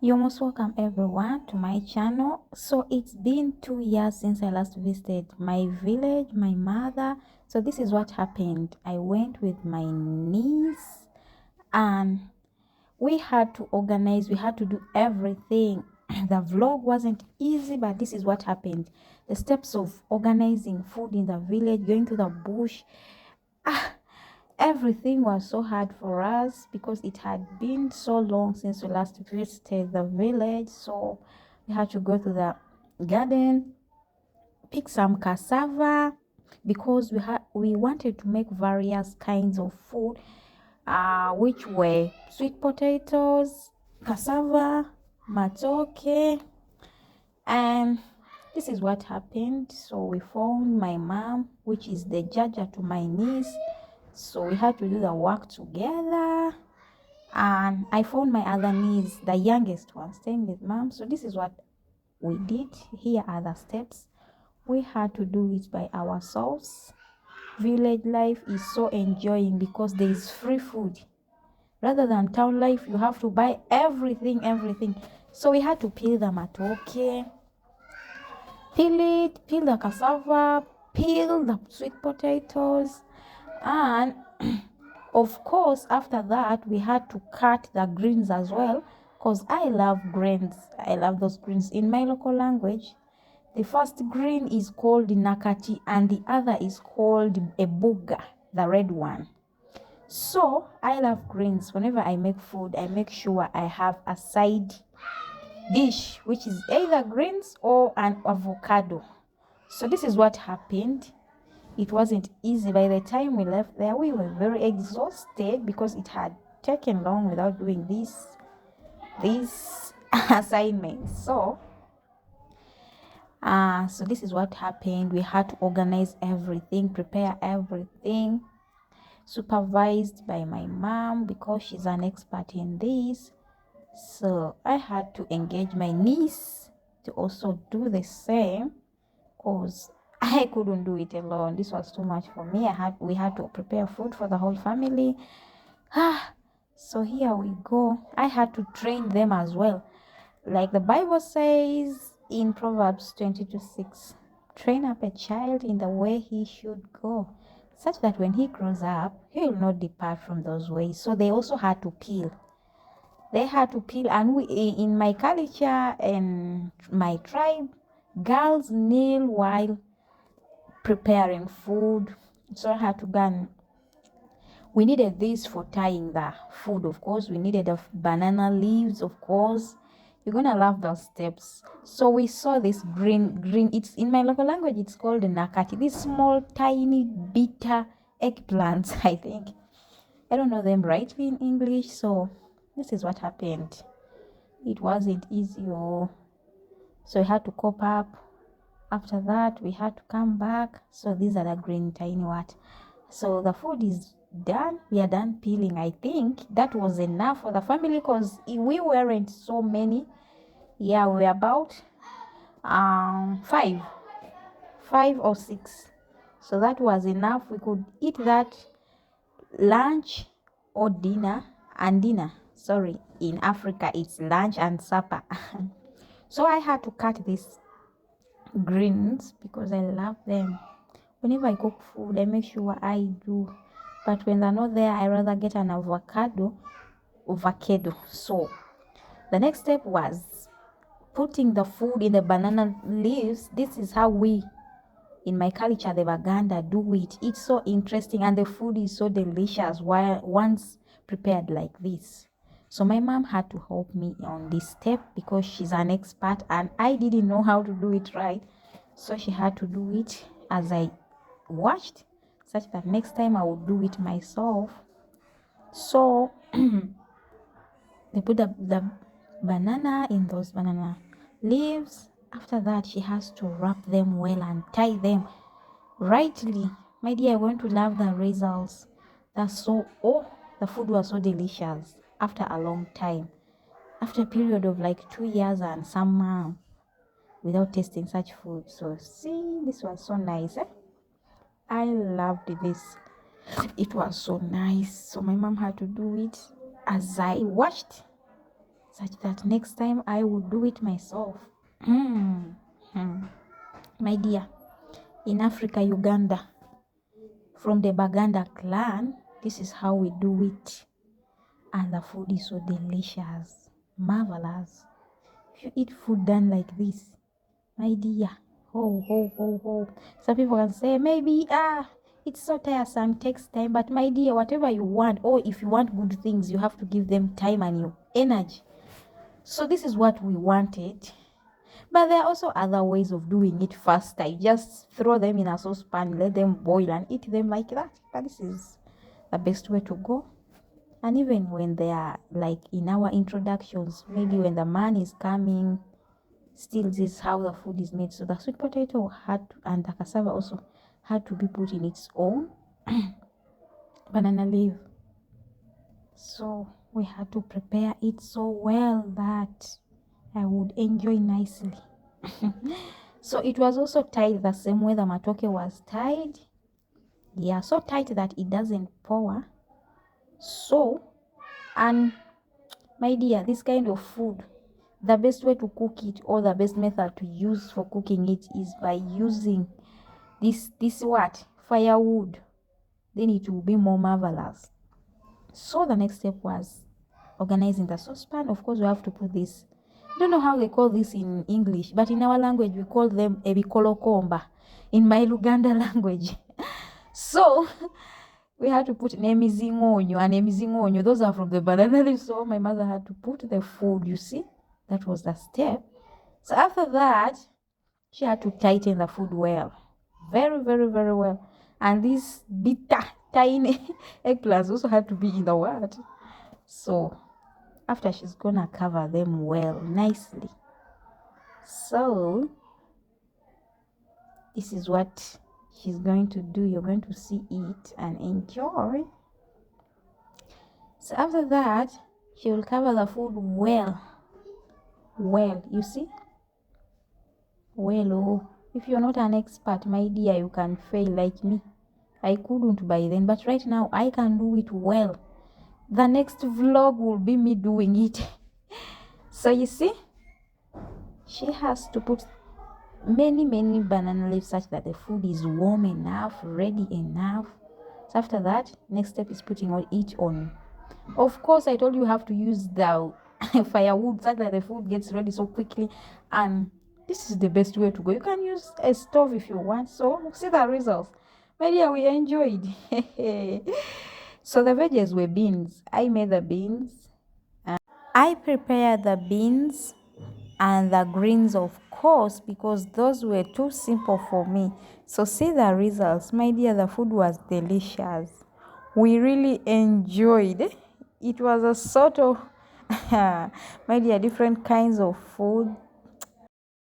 You're most welcome everyone to my channel. So it's been 2 years since I last visited my village, my mother. So this is what happened. I went with my niece and we had to organize, we had to do everything. The vlog wasn't easy, but this is what happened. The steps of organizing food in the village, going to the bush. Everything was so hard for us because it had been so long since we last visited the village. So we had to go to the garden, pick some cassava because we wanted to make various kinds of food, which were sweet potatoes, cassava, matoke, and this is what happened. So we found my mom, which is the judge to my niece. So we had to do the work together. And I found my other niece, the youngest one, staying with mom. So this is what we did. Here are the steps. We had to do it by ourselves. Village life is so enjoying because there is free food. Rather than town life, you have to buy everything. So we had to peel the matoke, peel the cassava, peel the sweet potatoes, and of course after that we had to cut the greens as well, because I love greens. I love those greens. In my local language, the first green is called nakati and the other is called ebuga, the red one. So I love greens. Whenever I make food, I make sure I have a side dish which is either greens or an avocado. So this is what happened. It wasn't easy. By the time we left there, we were very exhausted because it had taken long without doing this assignment. So this is what happened. We had to organize everything, prepare everything, supervised by my mom because she's an expert in this. So I had to engage my niece to also do the same because I couldn't do it alone. This was too much for me. We had to prepare food for the whole family. So here we go. I had to train them as well. Like the Bible says in Proverbs 22:6, train up a child in the way he should go, such that when he grows up, he will not depart from those ways. So they also had to peel. They had to peel, and in my culture and my tribe, girls kneel while preparing food. So I had to go and we needed this for tying the food. Of course, we needed the banana leaves. Of course, you're gonna love those steps. So we saw this green, it's in my local language, it's called nakati. These small tiny bitter eggplants. I think I don't know them rightly in English. So this is what happened. It wasn't easy. So we had to cope up. After that, we had to come back. So these are the green tiny what. So the food is done. We are done peeling. I think that was enough for the family because we weren't so many. Yeah, we were about five or six. So that was enough. We could eat that lunch or dinner. And dinner, sorry, in Africa it's lunch and supper. So I had to cut these greens because I love them. Whenever I cook food, I make sure I do. But when they're not there, I rather get an avocado. So the next step was putting the food in the banana leaves. This is how we, in my culture, the Baganda, do it. It's so interesting and the food is so delicious while once prepared like this. So my mom had to help me on this step because she's an expert and I didn't know how to do it right. So she had to do it as I watched, such that next time I would do it myself. So they put the banana in those banana leaves. After that, she has to wrap them well and tie them rightly. My dear, I'm going to love the results. The food was so delicious after a long time. After a period of like 2 years and some months without tasting such food. So see, this was so nice. I loved this. It was so nice. So my mom had to do it as I watched. such that next time I will do it myself. My dear, in Africa, Uganda, from the Baganda clan, this is how we do it. And the food is so delicious, marvelous. If you eat food done like this, my dear, ho. Some people can say maybe it's so tiresome, takes time, but my dear, whatever you want, or if you want good things, you have to give them time and your energy. So this is what we wanted. But there are also other ways of doing it faster. You just throw them in a saucepan, let them boil and eat them like that. But this is the best way to go. And even when they are like in our introductions, maybe when the man is coming, still this is how the food is made. So the sweet potato and the cassava also had to be put in its own banana leaf. So we had to prepare it so well that I would enjoy nicely. So it was also tied the same way the matoke was tied. Yeah, so tight that it doesn't pour. So, and my dear, this kind of food, the best way to cook it, or the best method to use for cooking it, is by using this what? Firewood. Then it will be more marvelous. So the next step was organizing the saucepan. Of course, we have to put this. I don't know how they call this in English, but in our language we call them ebikolokomba. In my Luganda language. So we had to put nemizingonyo and emizingonyo. Those are from the banana leaf. So my mother had to put the food, you see. That was the step. So after that, she had to tighten the food well. Very, very, very well. And these bitter, tiny eggplants also had to be in the what? So after, she's gonna cover them well, nicely. So this is what she's going to do. You're going to see it and enjoy. So after that, she will cover the food well, you see, well. Oh, if you're not an expert, my dear, you can fail like me. I couldn't by then, but right now I can do it well. The next vlog will be me doing it. So you see, she has to put many banana leaves such that the food is warm enough, ready enough. So after that, next step is putting it on. Of course, I told you have to use the firewood so that the food gets ready so quickly, and this is the best way to go. You can use a stove if you want. So see the results. My dear, we enjoyed. So the veggies were beans. I made the beans. I prepared the beans and the greens, of course, because those were too simple for me. So see the results. My dear, the food was delicious. We really enjoyed. It was a sort of my dear, different kinds of food,